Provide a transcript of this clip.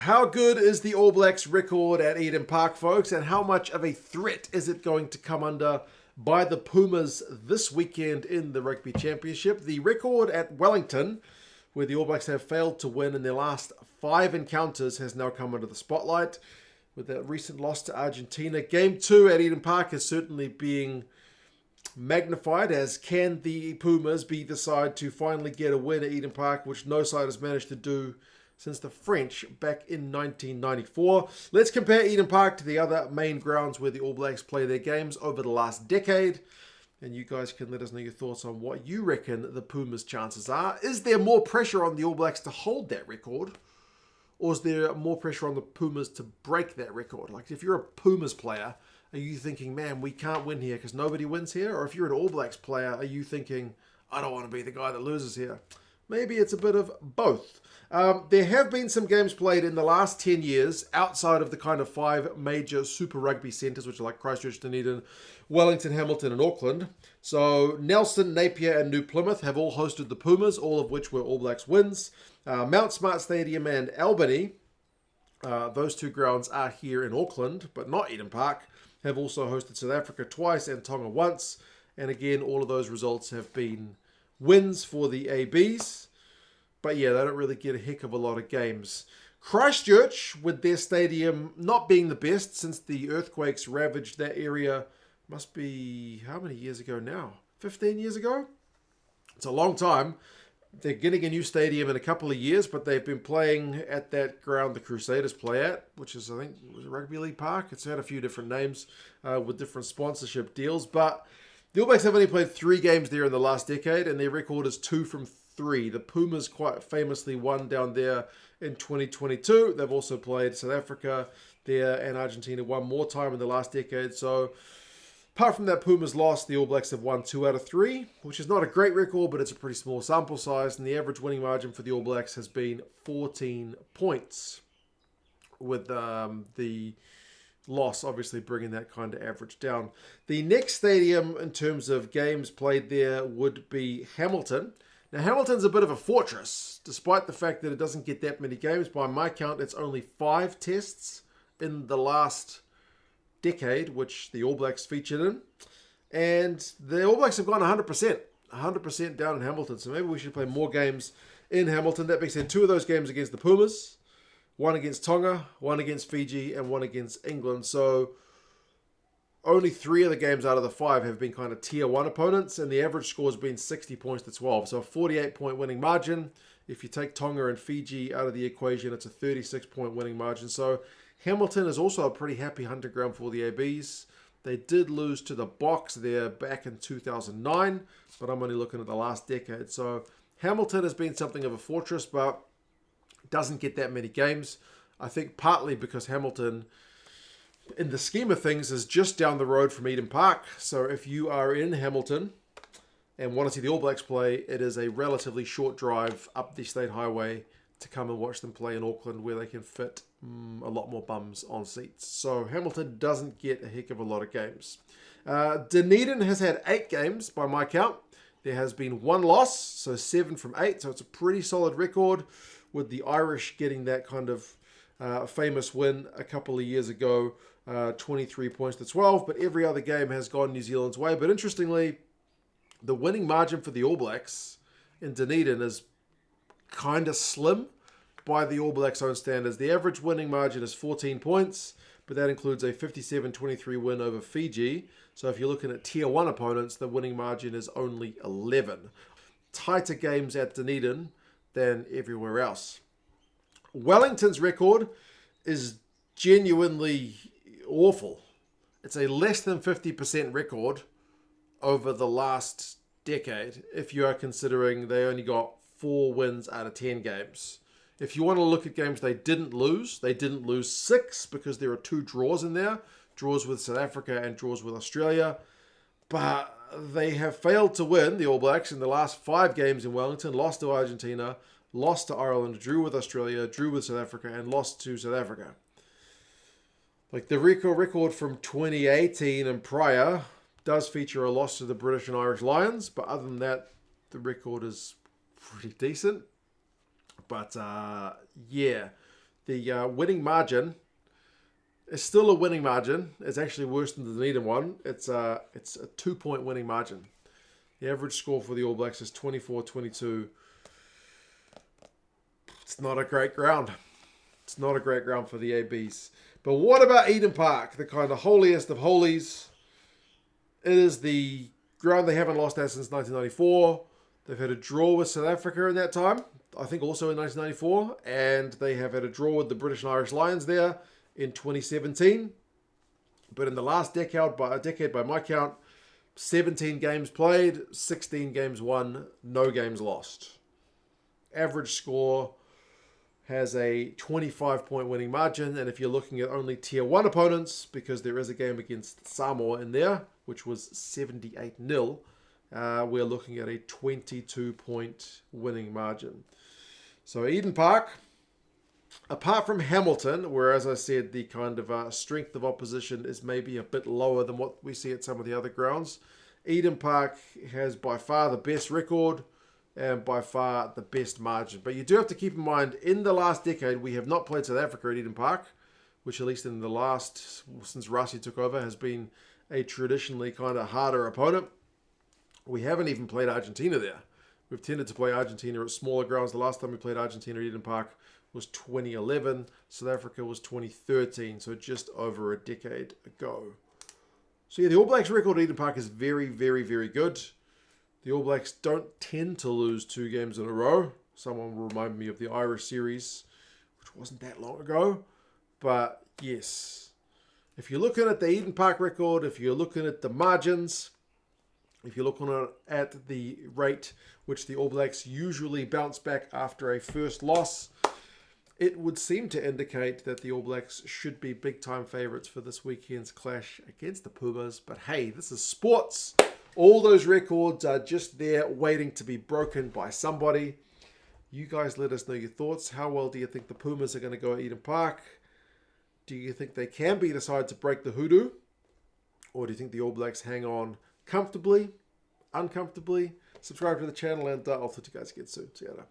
How good is the All Blacks record at Eden Park, folks, and how much of a threat is it going to come under by the Pumas this weekend in the Rugby Championship? The record at Wellington, where the All Blacks have failed to win in their last 5 encounters, has now come under the spotlight with that recent loss to Argentina. Game 2 at Eden Park is certainly being magnified, as can the Pumas be the side to finally get a win at Eden Park, which no side has managed to do since the French back in 1994. Let's compare Eden Park to the other main grounds where the All Blacks play their games over the last decade. And you guys can let us know your thoughts on what you reckon the Pumas' chances are. Is there more pressure on the All Blacks to hold that record? Or is there more pressure on the Pumas to break that record? Like, if you're a Pumas player, are you thinking, man, we can't win here because nobody wins here? Or if you're an All Blacks player, are you thinking, I don't want to be the guy that loses here? Maybe it's a bit of both. There have been some games played in the last 10 years outside of the kind of 5 major Super Rugby centres, which are like Christchurch, Dunedin, Wellington, Hamilton and Auckland. So Nelson, Napier and New Plymouth have all hosted the Pumas, all of which were All Blacks wins. Mount Smart Stadium and Albany, those 2 grounds are here in Auckland, but not Eden Park, have also hosted South Africa twice and Tonga once. And again, all of those results have been wins for the ABs. But yeah, they don't really get a heck of a lot of games. Christchurch, with their stadium not being the best since the earthquakes ravaged that area, must be, how many years ago now? 15 years ago? It's a long time. They're getting a new stadium in a couple of years, but they've been playing at that ground the Crusaders play at, which is, I think, was it Rugby League Park? It's had a few different names with different sponsorship deals. But the All Blacks have only played 3 games there in the last decade, and their record is 2 from 3. The Pumas quite famously won down there in 2022. They've also played South Africa there and Argentina one more time in the last decade. So apart from that Pumas loss, the All Blacks have won 2 out of 3, which is not a great record, but it's a pretty small sample size. And the average winning margin for the All Blacks has been 14 points, with the loss obviously bringing that kind of average down. The next stadium in terms of games played there would be Hamilton. Now, Hamilton's a bit of a fortress, despite the fact that it doesn't get that many games. By my count, it's only 5 tests in the last decade, which the All Blacks featured in. And the All Blacks have gone 100% down in Hamilton. So maybe we should play more games in Hamilton. That being said, 2 of those games against the Pumas, 1 against Tonga, 1 against Fiji, and 1 against England. So only 3 of the games out of the 5 have been kind of tier 1 opponents, and the average score has been 60 points to 12. So a 48-point winning margin. If you take Tonga and Fiji out of the equation, it's a 36-point winning margin. So Hamilton is also a pretty happy hunting ground for the ABs. They did lose to the Box there back in 2009, but I'm only looking at the last decade. So Hamilton has been something of a fortress, but doesn't get that many games. I think partly because Hamilton, in the scheme of things, is just down the road from Eden Park. So if you are in Hamilton and want to see the All Blacks play, it is a relatively short drive up the State Highway to come and watch them play in Auckland, where they can fit a lot more bums on seats. So Hamilton doesn't get a heck of a lot of games. Dunedin has had 8 games by my count. There has been 1 loss, so 7 from 8. So it's a pretty solid record, with the Irish getting that kind of famous win a couple of years ago, 23 points to 12, but every other game has gone New Zealand's way. But interestingly, the winning margin for the All Blacks in Dunedin is kind of slim by the All Blacks' own standards. The average winning margin is 14 points, but that includes a 57-23 win over Fiji. So if you're looking at tier 1 opponents, the winning margin is only 11. Tighter games at Dunedin than everywhere else. Wellington's record is genuinely awful. It's a less than 50% record over the last decade, if you are considering they only got 4 wins out of 10 games. If you want to look at games they didn't lose 6 because there are 2 draws in there, draws with South Africa and draws with Australia. But they have failed to win, the All Blacks, in the last 5 games in Wellington. Lost to Argentina, lost to Ireland, drew with Australia, drew with South Africa, and lost to South Africa. Like, the record from 2018 and prior does feature a loss to the British and Irish Lions, but other than that, the record is pretty decent. But yeah, the winning margin is still a winning margin. It's actually worse than the Dunedin one. It's a 2-point winning margin. The average score for the All Blacks is 24-22. It's not a great ground. It's not a great ground for the ABs. But what about Eden Park, the kind of holiest of holies? It is the ground they haven't lost at since 1994. They've had a draw with South Africa in that time, I think also in 1994. And they have had a draw with the British and Irish Lions there in 2017. But in the last decade, by my count, 17 games played, 16 games won, no games lost. Average score has a 25-point winning margin, and if you're looking at only Tier 1 opponents, because there is a game against Samoa in there, which was 78-0, we're looking at a 22-point winning margin. So Eden Park, apart from Hamilton, where, as I said, the kind of strength of opposition is maybe a bit lower than what we see at some of the other grounds, Eden Park has by far the best record and by far the best margin. But you do have to keep in mind, in the last decade, we have not played South Africa at Eden Park, which at least in the last, since Rasi took over, has been a traditionally kind of harder opponent. We haven't even played Argentina there. We've tended to play Argentina at smaller grounds. The last time we played Argentina at Eden Park was 2011. South Africa was 2013, so just over a decade ago. So yeah, the All Blacks record at Eden Park is very, very, very good. The All Blacks don't tend to lose 2 games in a row. Someone will remind me of the Irish series, which wasn't that long ago. But yes, if you're looking at the Eden Park record, if you're looking at the margins, if you're looking at the rate which the All Blacks usually bounce back after a first loss, it would seem to indicate that the All Blacks should be big-time favourites for this weekend's clash against the Pumas. But hey, this is sports. All those records are just there waiting to be broken by somebody. You guys let us know your thoughts. How well do you think the Pumas are going to go at Eden Park? Do you think they can be the side to break the hoodoo? Or do you think the All Blacks hang on comfortably, uncomfortably? Subscribe to the channel, and I'll talk to you guys again soon. See you later.